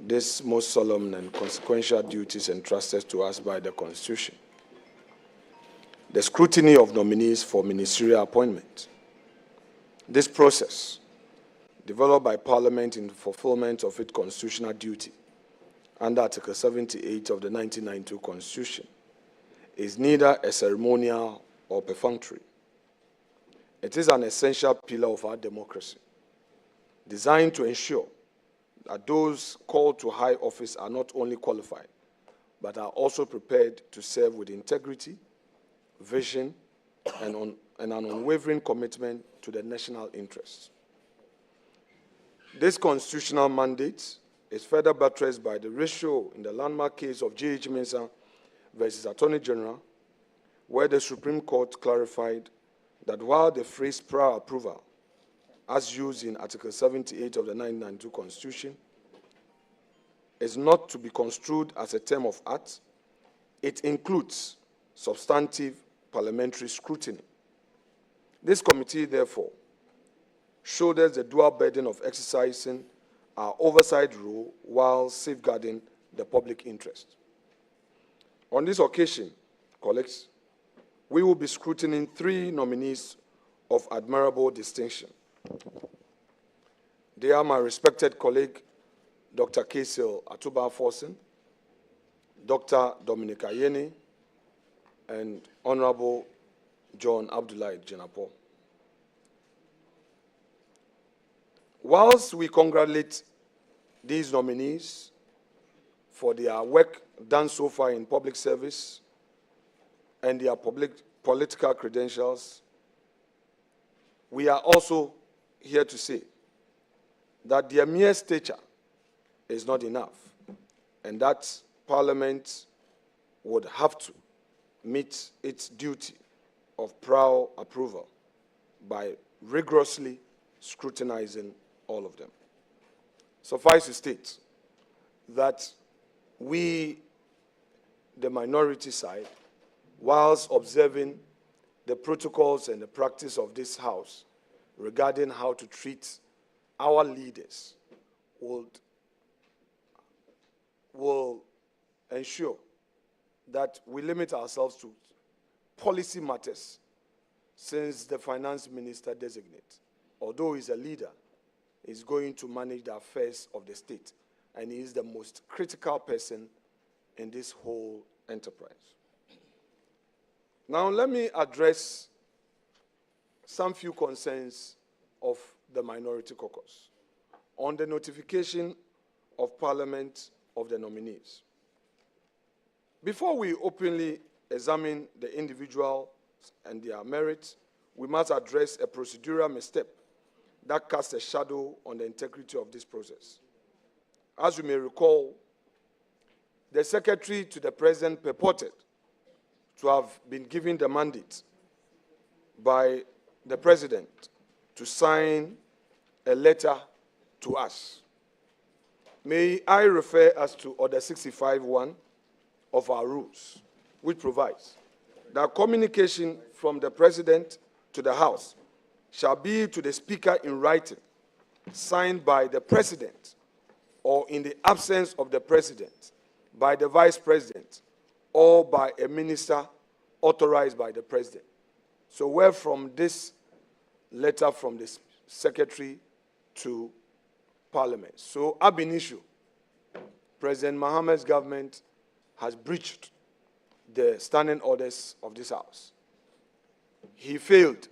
these most solemn and consequential duties entrusted to us by the Constitution. The scrutiny of nominees for ministerial appointment. This process, developed by Parliament in fulfillment of its constitutional duty under Article 78 of the 1992 Constitution, is neither a ceremonial or perfunctory. It is an essential pillar of our democracy, designed to ensure that those called to high office are not only qualified, but are also prepared to serve with integrity, vision, and an unwavering commitment to the national interest. This constitutional mandate is further buttressed by the ratio in the landmark case of J.H. Mensah versus Attorney General, where the Supreme Court clarified that while the phrase prior approval, as used in Article 78 of the 1992 Constitution, is not to be construed as a term of art, it includes substantive parliamentary scrutiny. This committee, therefore, shoulders the dual burden of exercising our oversight role while safeguarding the public interest. On this occasion, colleagues, we will be scrutinizing 3 nominees of admirable distinction. They are my respected colleague, Dr. Kasil Atuba Forson, Dr. Dominica Yeni, and Honorable John Abdullahi Jenapo. Whilst we congratulate these nominees for their work done so far in public service and their political credentials, we are also here to say that their mere stature is not enough, and that Parliament would have to meet its duty of prior approval by rigorously scrutinizing all of them. Suffice to state that we, the minority side, whilst observing the protocols and the practice of this House regarding how to treat our leaders, will ensure that we limit ourselves to policy matters, since the finance minister designate, although he's a leader, is going to manage the affairs of the state, and he is the most critical person in this whole enterprise. Now, let me address some few concerns of the Minority Caucus on the notification of Parliament of the nominees. Before we openly examine the individual and their merits, we must address a procedural misstep that casts a shadow on the integrity of this process. As you may recall, the Secretary to the President purported to have been given the mandate by the President to sign a letter to us. May I refer us to Order 65.1 of our rules, which provides that communication from the President to the House shall be to the Speaker in writing, signed by the President, or in the absence of the President, by the Vice President, or by a minister authorized by the President. So where from this letter from the Secretary to Parliament. So ab initio, President Mohammed's government has breached the standing orders of this House. He failed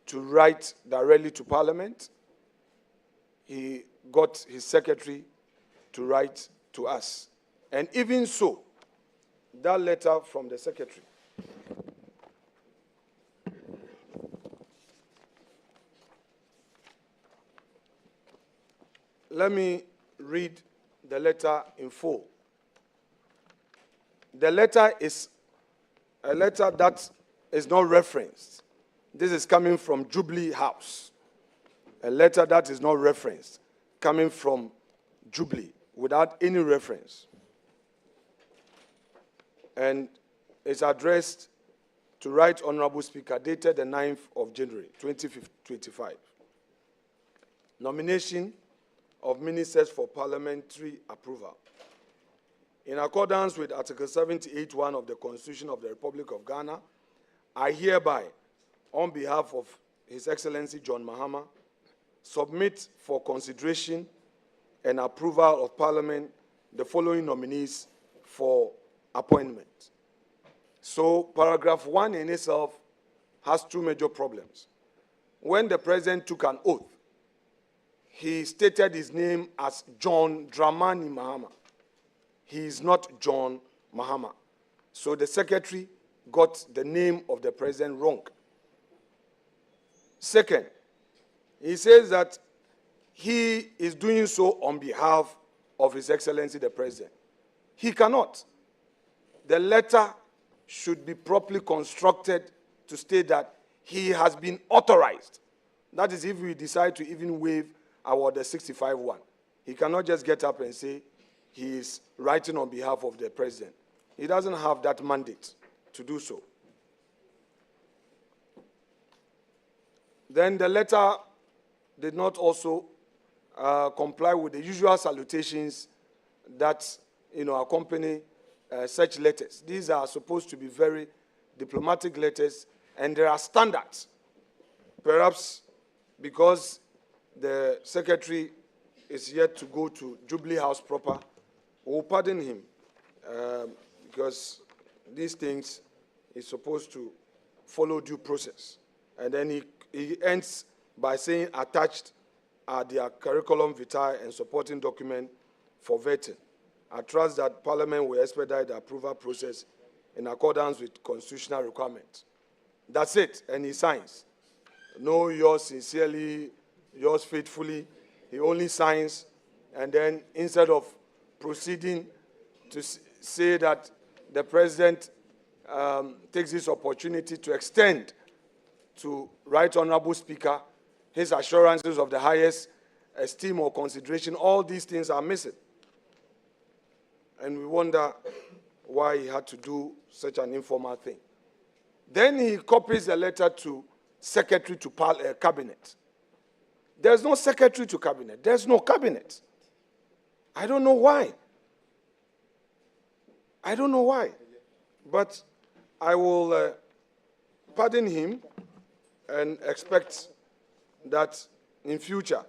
to write directly to Parliament. He got his secretary to write to us. And even so, that letter from the secretary let me read the letter in full. The letter is a letter that is not referenced. This is coming from Jubilee House. A letter that is not referenced, coming from Jubilee, without any reference. And it's addressed to Right Honorable Speaker, dated the 9th of January, 2025. Nomination of Ministers for parliamentary approval. In accordance with Article 78(1) of the Constitution of the Republic of Ghana, I hereby, on behalf of His Excellency John Mahama, submit for consideration and approval of Parliament the following nominees for appointment. So, paragraph 1 in itself has two major problems. When the President took an oath, he stated his name as John Dramani Mahama. He is not John Mahama. So the Secretary got the name of the President wrong. Second, he says that he is doing so on behalf of His Excellency the President. He cannot. The letter should be properly constructed to state that he has been authorized. That is if we decide to even waive our the 65(1). He cannot just get up and say he is writing on behalf of the President. He doesn't have that mandate to do so. Then the letter did not also comply with the usual salutations that accompany such letters. These are supposed to be very diplomatic letters, and there are standards. Perhaps because the Secretary is yet to go to Jubilee House proper, we'll pardon him because these things is supposed to follow due process. And then he ends by saying attached are their curriculum vitae and supporting document for vetting. I trust that Parliament will expedite the approval process in accordance with constitutional requirements. That's it, and he signs. No, yours sincerely, yours faithfully. He only signs, and then instead of proceeding to say that the President takes this opportunity to extend to Right Honorable Speaker his assurances of the highest esteem or consideration, all these things are missing. And we wonder why he had to do such an informal thing. Then he copies a letter to Secretary to Cabinet. There's no Secretary to Cabinet. There's no Cabinet. I don't know why. I don't know why. But I will pardon him and expect that in future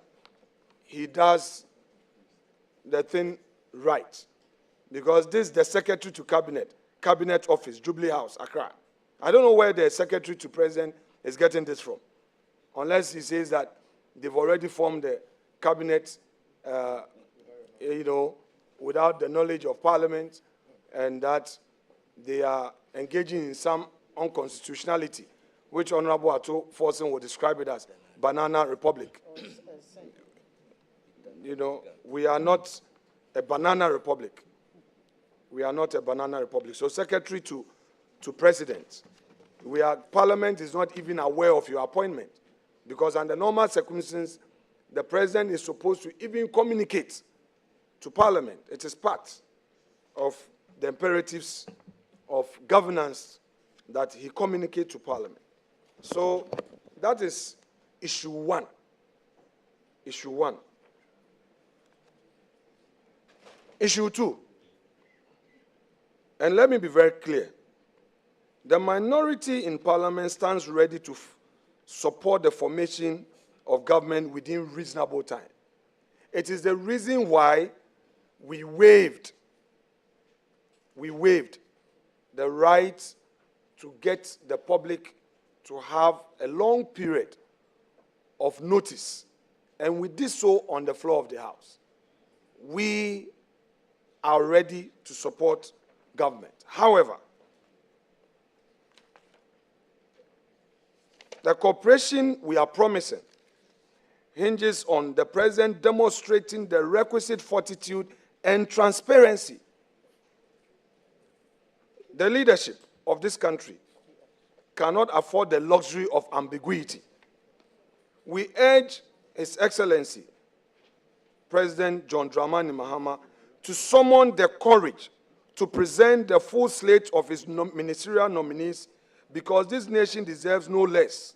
he does the thing right. Because this is the Secretary to Cabinet Office, Jubilee House, Accra. I don't know where the Secretary to President is getting this from, unless he says that they've already formed the Cabinet, without the knowledge of Parliament, and that they are engaging in some unconstitutionality, which Honorable Ato Forson will describe it as banana republic. We are not a banana republic. We are not a banana republic. So, Secretary to President, Parliament is not even aware of your appointment, because under normal circumstances, the President is supposed to even communicate to Parliament. It is part of the imperatives of governance that he communicate to Parliament. So that is issue one. Issue one. Issue two. And let me be very clear. The minority in Parliament stands ready to support the formation of government within reasonable time. It is the reason why we waived the right to get the public to have a long period of notice. And we did so on the floor of the House. We are ready to support government. However, the cooperation we are promising hinges on the President demonstrating the requisite fortitude and transparency. The leadership of this country cannot afford the luxury of ambiguity. We urge His Excellency, President John Dramani Mahama, to summon the courage to present the full slate of his ministerial nominees, because this nation deserves no less.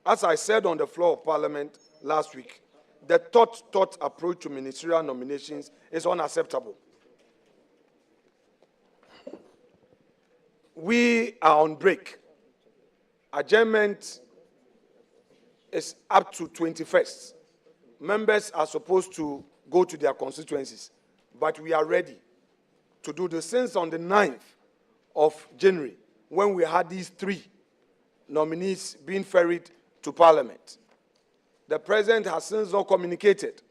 As I said on the floor of Parliament last week, the thought approach to ministerial nominations is unacceptable. We are on break. Adjournment is up to 21st. Members are supposed to go to their constituencies, but we are ready to do this since on the 9th of January, when we had these 3 nominees being ferried to Parliament. The President has since not communicated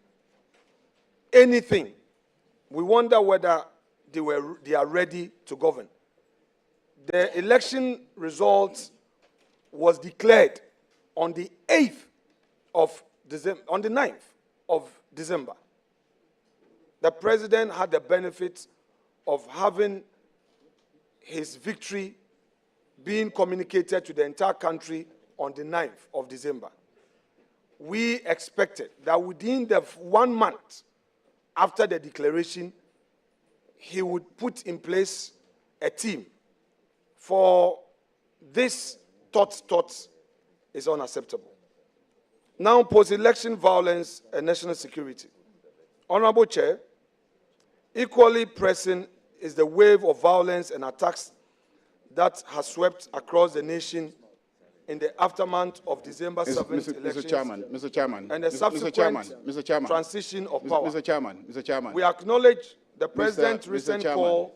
anything. We wonder whether they are ready to govern. The election result was declared on the 8th of December, on the 9th of December. The President had the benefit of having his victory being communicated to the entire country on the 9th of December. We expected that within the 1 month after the declaration, he would put in place a team. For this thought is unacceptable. Now, post-election violence and national security. Honorable Chair, equally pressing is the wave of violence and attacks that has swept across the nation in the aftermath of December 7th elections. Mr. Chairman, and the subsequent transition of power. Mr. Chairman. We acknowledge the President's recent call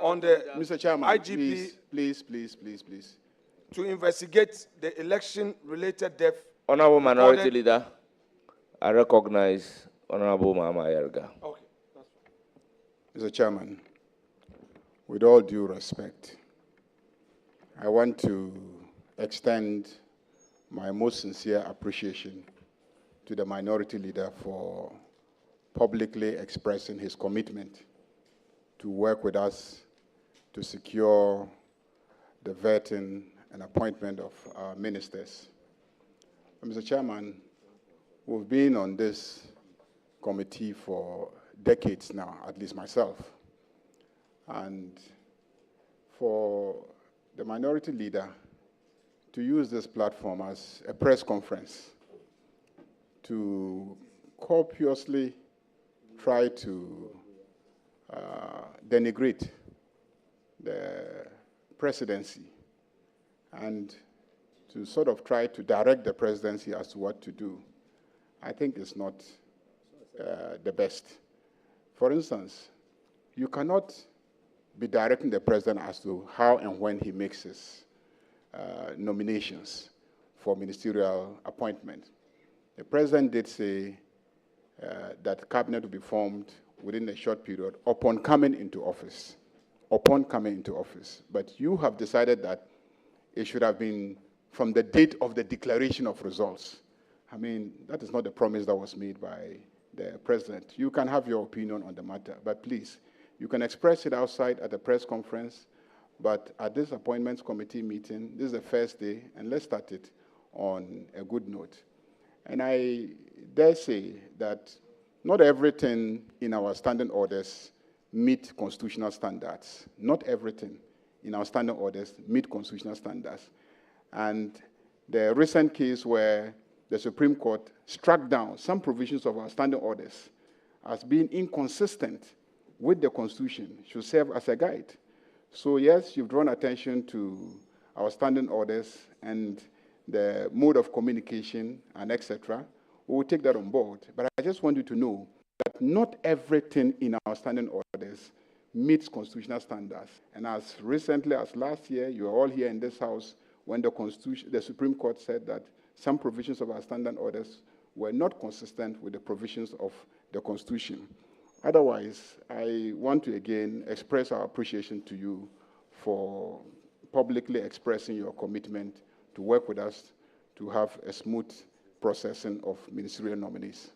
on the IGP please. to investigate the election-related death. Honorable Minority Leader, I recognize Honorable Mama Yerga. Okay. Mr. Chairman, with all due respect, I want to extend my most sincere appreciation to the Minority Leader for publicly expressing his commitment to work with us to secure the vetting and appointment of our ministers. Mr. Chairman, we've been on this committee for decades now, at least myself. And for the Minority Leader to use this platform as a press conference to copiously try to denigrate the presidency and to sort of try to direct the presidency as to what to do, I think is not the best. For instance, you cannot be directing the president as to how and when he makes his nominations for ministerial appointment. The president did say that the cabinet will be formed within a short period upon coming into office. But you have decided that it should have been from the date of the declaration of results. I mean, that is not the promise that was made by the president. You can have your opinion on the matter, but please, you can express it outside at the press conference, but at this appointments committee meeting, this is the first day, and let's start it on a good note. And I dare say that not everything in our standing orders meet constitutional standards. Not everything in our standing orders meet constitutional standards. And the recent case where the Supreme Court struck down some provisions of our standing orders as being inconsistent with the Constitution should serve as a guide. So yes, you've drawn attention to our standing orders and the mode of communication and etc. We will take that on board. But I just want you to know that not everything in our standing orders meets constitutional standards. And as recently as last year, you are all here in this house when the Supreme Court said that some provisions of our standing orders were not consistent with the provisions of the Constitution. Otherwise, I want to again express our appreciation to you for publicly expressing your commitment to work with us to have a smooth processing of ministerial nominees.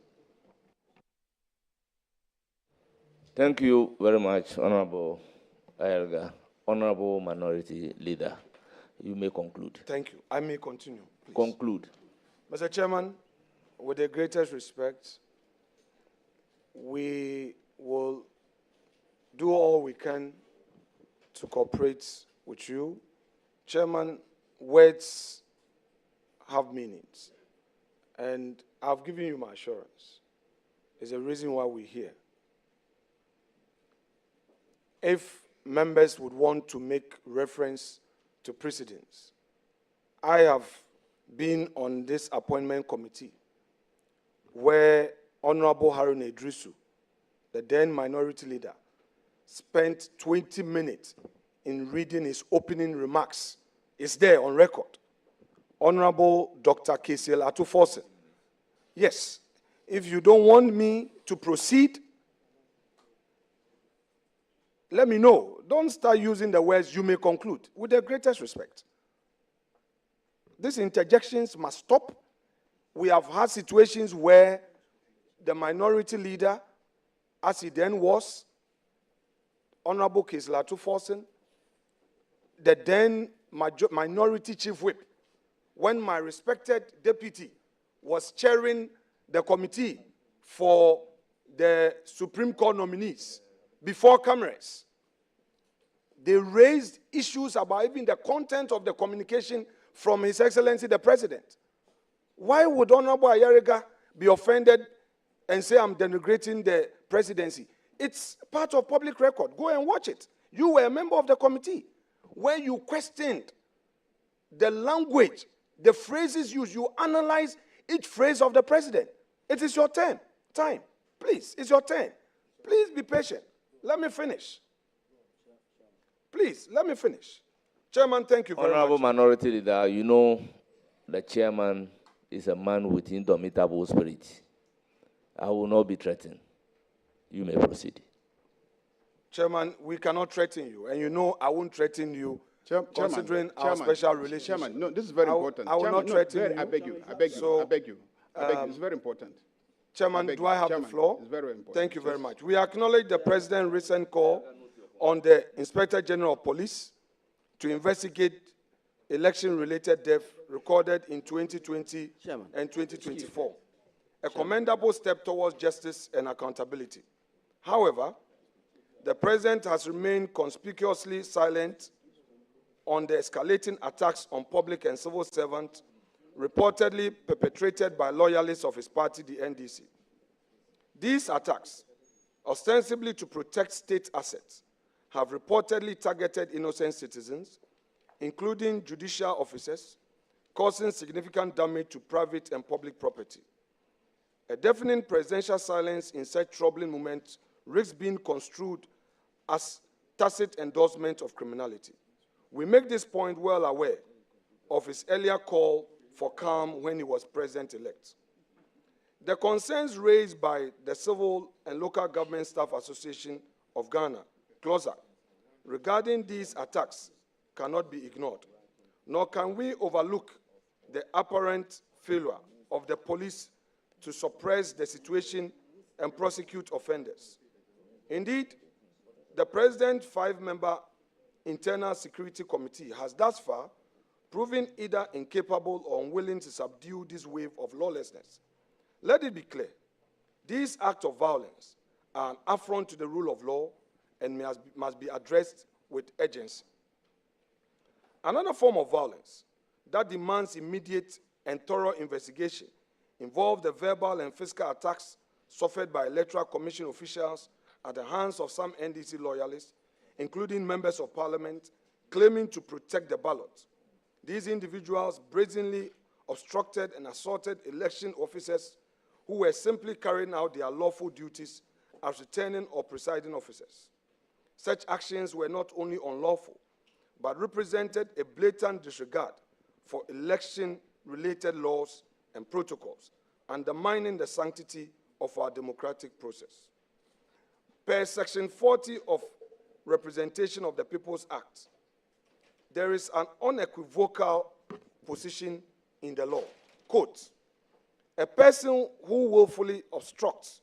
Thank you very much, Honorable Ayerga. Honorable Minority Leader, you may conclude. Thank you. I may continue, please. Conclude. Mr. Chairman, with the greatest respect, we will do all we can to cooperate with you. Chairman, words have meanings. And I've given you my assurance. There's a reason why we're here. If members would want to make reference to precedents, I have been on this appointment committee where Honorable Harun Idrisu, the then minority leader, spent 20 minutes in reading his opening remarks. It's there on record. Honorable Dr. KCL Atu Forson. Yes, if you don't want me to proceed, let me know. Don't start using the words "you may conclude," with the greatest respect. These interjections must stop. We have had situations where the minority leader, as he then was, Honorable Kislatu Forson, the then minority chief whip, when my respected deputy was chairing the committee for the Supreme Court nominees before cameras, they raised issues about even the content of the communication from His Excellency the President. Why would Honorable Ayariga be offended and say I'm denigrating the presidency? It's part of public record. Go and watch it. You were a member of the committee where you questioned the language, the phrases used. You analyze each phrase of the president. It is your turn. Time. Please, it's your turn. Please be patient. Let me finish. Please, let me finish. Chairman, thank you very much. Honorable Minority Leader, you know the chairman is a man with indomitable spirit. I will not be threatened. You may proceed. Chairman, we cannot threaten you, and you know I won't threaten you, considering our special relationship. Chairman, no, this is very important. I will not threaten you. I beg you, I beg you, So, I beg you. I beg you. It's very important. Chairman, do I have the floor? It's very important. Thank you very much. We acknowledge the President's recent call on the Inspector General of Police to investigate election-related deaths recorded in 2020 and 2024, a commendable step towards justice and accountability. However, the President has remained conspicuously silent on the escalating attacks on public and civil servants reportedly perpetrated by loyalists of his party, the NDC. These attacks, ostensibly to protect state assets, have reportedly targeted innocent citizens, including judicial officers, causing significant damage to private and public property. A deafening presidential silence in such troubling moments risks being construed as tacit endorsement of criminality. We make this point well aware of his earlier call for calm when he was president-elect. The concerns raised by the Civil and Local Government Staff Association of Ghana, CLOSA, regarding these attacks cannot be ignored, nor can we overlook the apparent failure of the police to suppress the situation and prosecute offenders. Indeed, the President's 5-member Internal Security Committee has thus far proven either incapable or unwilling to subdue this wave of lawlessness. Let it be clear, these acts of violence are an affront to the rule of law and must be addressed with urgency. Another form of violence that demands immediate and thorough investigation involved the verbal and physical attacks suffered by Electoral Commission officials at the hands of some NDC loyalists, including members of parliament, claiming to protect the ballot. These individuals brazenly obstructed and assaulted election officers who were simply carrying out their lawful duties as returning or presiding officers. Such actions were not only unlawful, but represented a blatant disregard for election-related laws and protocols, undermining the sanctity of our democratic process. Per Section 40 of Representation of the People's Act, there is an unequivocal position in the law. Quote, a person who willfully obstructs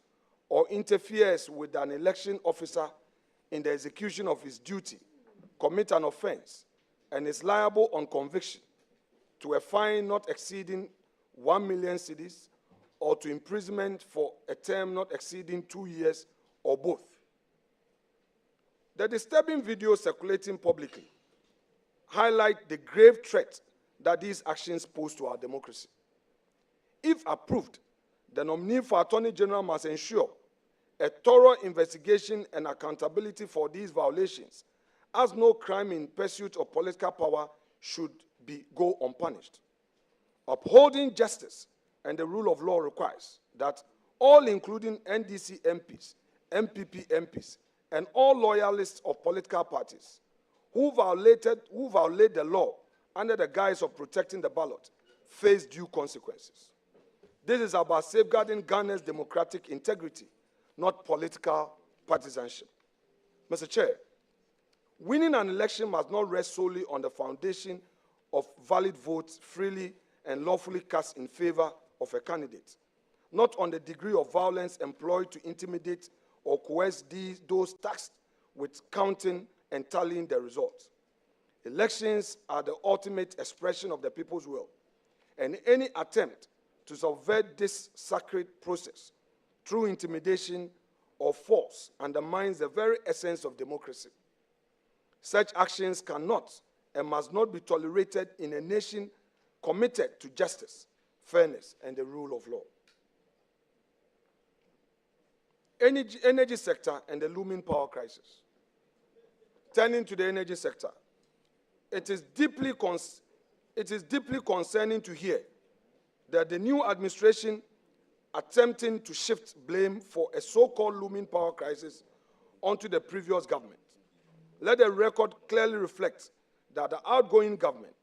or interferes with an election officer in the execution of his duty commits an offense and is liable on conviction to a fine not exceeding 1 million cedis or to imprisonment for a term not exceeding 2 years or both. The disturbing videos circulating publicly highlight the grave threat that these actions pose to our democracy. If approved, the nominee for Attorney General must ensure a thorough investigation and accountability for these violations, as no crime in pursuit of political power should go unpunished. Upholding justice and the rule of law requires that all, including NDC MPs, MPP MPs, and all loyalists of political parties who violate the law under the guise of protecting the ballot, face due consequences. This is about safeguarding Ghana's democratic integrity, not political partisanship. Mr. Chair, winning an election must not rest solely on the foundation of valid votes freely and lawfully cast in favor of a candidate, not on the degree of violence employed to intimidate or coerce those tasked with counting and tallying the results. Elections are the ultimate expression of the people's will, and any attempt to subvert this sacred process through intimidation or force undermines the very essence of democracy. Such actions cannot and must not be tolerated in a nation committed to justice, fairness, and the rule of law. Energy sector and the looming power crisis. Turning to the energy sector, it is deeply concerning to hear that the new administration attempting to shift blame for a so-called looming power crisis onto the previous government. Let the record clearly reflect that the outgoing government,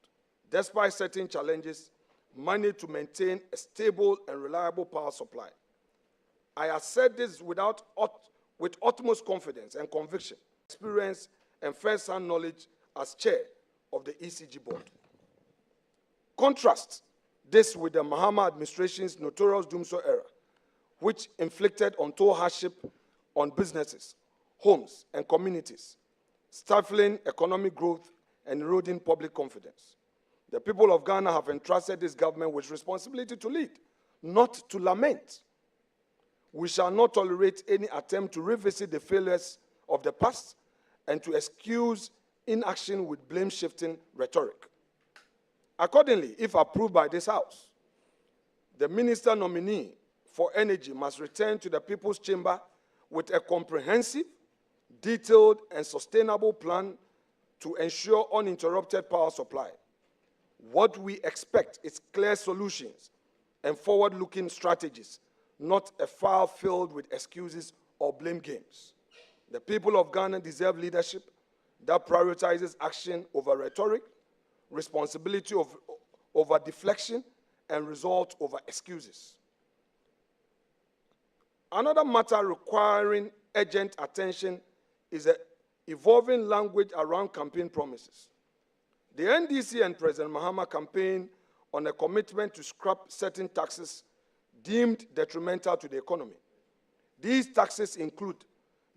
despite certain challenges, managed to maintain a stable and reliable power supply. I have said this with utmost confidence and conviction, experience, and first-hand knowledge as chair of the ECG board. Contrast this with the Mahama administration's notorious doomsday era, which inflicted untold hardship on businesses, homes, and communities, stifling economic growth and eroding public confidence. The people of Ghana have entrusted this government with responsibility to lead, not to lament. We shall not tolerate any attempt to revisit the failures of the past and to excuse inaction with blame-shifting rhetoric. Accordingly, if approved by this House, the minister nominee for energy must return to the People's Chamber with a comprehensive, detailed, and sustainable plan to ensure uninterrupted power supply. What we expect is clear solutions and forward-looking strategies, not a file filled with excuses or blame games. The people of Ghana deserve leadership that prioritizes action over rhetoric, responsibility over deflection, and result over excuses. Another matter requiring urgent attention is the evolving language around campaign promises. The NDC and President Mahama campaigned on a commitment to scrap certain taxes deemed detrimental to the economy. These taxes include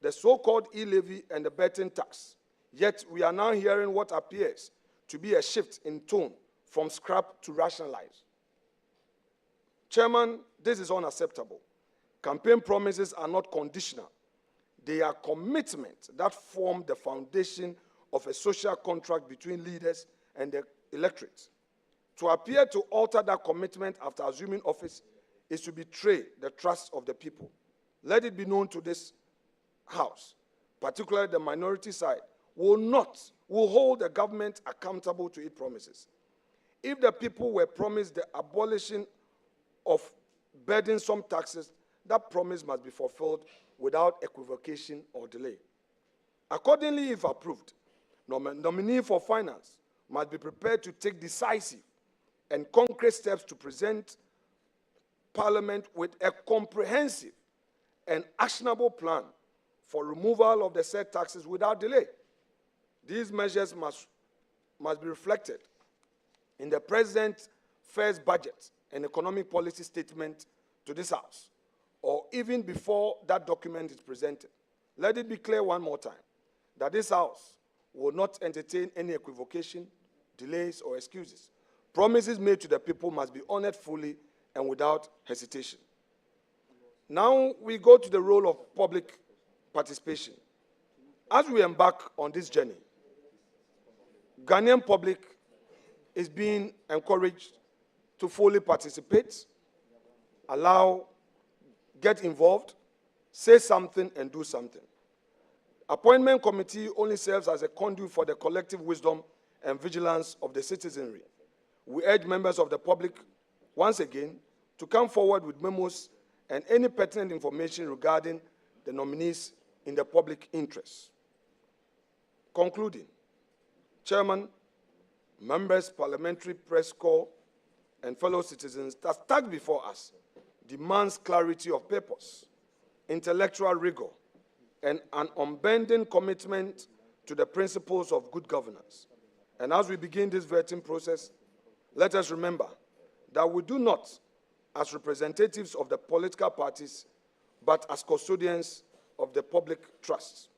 the so-called e-levy and the betting tax. Yet we are now hearing what appears to be a shift in tone from scrap to rationalize. Chairman, this is unacceptable. Campaign promises are not conditional. They are commitments that form the foundation of a social contract between leaders and the electorate. To appear to alter that commitment after assuming office is to betray the trust of the people. Let it be known to this House, particularly the minority side, will hold the government accountable to its promises. If the people were promised the abolition of burdensome taxes, that promise must be fulfilled without equivocation or delay. Accordingly, if approved, nominee for finance must be prepared to take decisive and concrete steps to present Parliament with a comprehensive and actionable plan for removal of the said taxes without delay. These measures must be reflected in the President's first budget and economic policy statement to this House, or even before that document is presented. Let it be clear one more time that this House will not entertain any equivocation, delays, or excuses. Promises made to the people must be honored fully and without hesitation. Now we go to the role of public participation. As we embark on this journey, Ghanaian public is being encouraged to fully participate get involved, say something, and do something. Appointment committee only serves as a conduit for the collective wisdom and vigilance of the citizenry. We urge members of the public, once again, to come forward with memos and any pertinent information regarding the nominees in the public interest. Concluding, Chairman, members, parliamentary press corps, and fellow citizens, the task before us demands clarity of purpose, intellectual rigor, and an unbending commitment to the principles of good governance. And as we begin this vetting process, let us remember that we do not as representatives of the political parties, but as custodians of the public trust.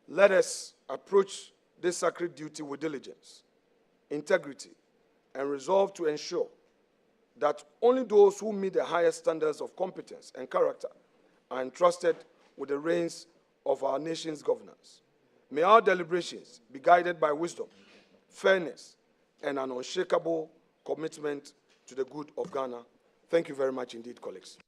Let us approach this sacred duty with diligence, integrity, and resolve to ensure that only those who meet the highest standards of competence and character are entrusted with the reins of our nation's governance. May our deliberations be guided by wisdom, fairness, and an unshakable commitment to the good of Ghana. Thank you very much indeed, colleagues.